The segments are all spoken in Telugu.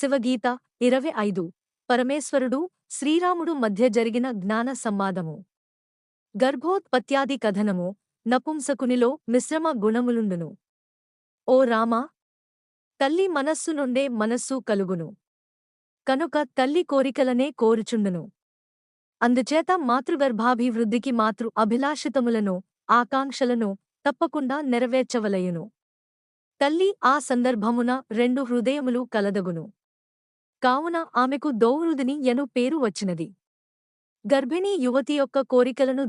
శివగీత 25 పరమేశ్వరుడు శ్రీరాముడు మధ్య జరిగిన జ్ఞాన సంవాదము. గర్భోత్పత్యాది కథనము. నపుంసకునిలో మిశ్రమ గుణములుండును. ఓ రామా! తల్లి మనస్సు నుండే మనస్సు కలుగును. కనుక తల్లి కోరికలనే కోరుచుండును. అందుచేత మాతృగర్భాభివృద్ధికి మాతృ అభిలాషితములను, ఆకాంక్షలను తప్పకుండా నెరవేర్చవలయును. తల్లి ఆ సందర్భమున రెండు హృదయములు కలదగును. కావున ఆమెకు దోవృదిని యను పేరు వచ్చినది. గర్భిణీ యువతి యొక్క కోరికలను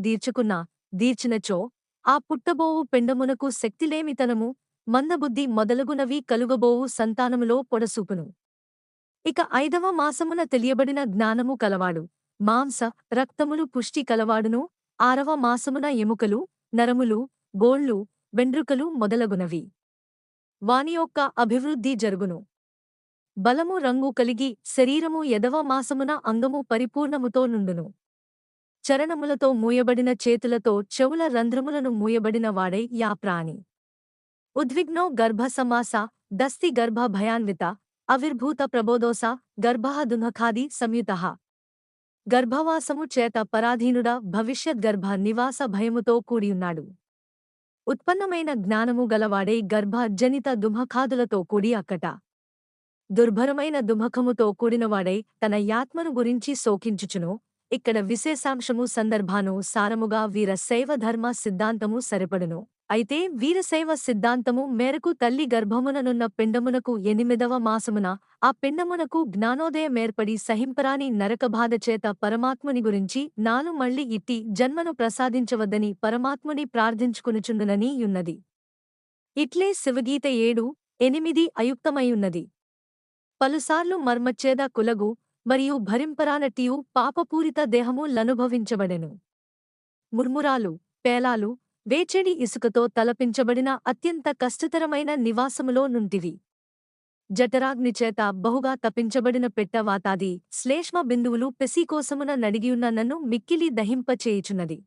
దీర్చినచో ఆ పుట్టబోవు పిండమునకు శక్తిలేమితనము, మందబుద్ధి మొదలగునవి కలుగబోవు సంతానములో పొడసూపును. ఇక 5వ మాసమున తెలియబడిన జ్ఞానము కలవాడు మాంస రక్తములు పుష్టి కలవాడును. 6వ మాసమున ఎముకలు, నరములు, గోళ్ళు, వెండ్రుకలు మొదలగునవి వాని యొక్క అభివృద్ధి జరుగును. బలము రంగు కలిగి శరీరము 7వ మాసమున అంగము పరిపూర్ణముతో నుండును. చరణములతో మూయబడిన చేతులతో చెవుల రంధ్రములను మూయబడిన వాడై యా ప్రాణి. ఉద్విగ్నో గర్భసమాస దస్తి గర్భ భయాన్విత అవిర్భూత ప్రబోదోస గర్భః దుఃఖాది సంయుతః. గర్భవాసము చేత పరాధీనుడ భవిష్యద్గర్భ నివాస భయముతో కూడియున్నాడు. ఉత్పన్నమైన జ్ఞానము గలవాడై గర్భ జనిత దుఃఖాదులతో కూడి అక్కట దుర్భరమైన దుఃఖముతో కూడినవాడై తన యాత్మను గురించి శోకించుచును. ఇక్కడ విశేషాంశము సందర్భాను సారముగా వీరశైవ ధర్మ సిద్ధాంతము సరిపడును. అయితే వీరశైవ సిద్ధాంతము మేరకు తల్లి గర్భముననున్న పిండమునకు 8వ మాసమున ఆ పిండమునకు జ్ఞానోదయమేర్పడి సహింపరాని నరకబాధచేత పరమాత్ముని గురించి నాను మళ్ళీ ఇట్టి జన్మను ప్రసాదించవద్దని పరమాత్ముని ప్రార్థించుకునుచుండునని యున్నది. ఇట్లే శివగీత 7:8 అయుక్తమైయున్నది. పలుసార్లు మర్మచ్ఛేద కులగు మరియు భరింపరానట్టియు పాపపూరిత దేహము లనుభవించబడెను. ముర్మురాలు, పేలాలు, వేచెడి ఇసుకతో తలపించబడిన అత్యంత కష్టతరమైన నివాసములో నుంటివి. జఠరాగ్నిచేత బహుగా తపించబడిన పెట్టవాతాది శ్లేష్మ బిందువులు పెసీకోసమున నడిగియున్న నన్ను మిక్కిలి దహింపచేయుచున్నది.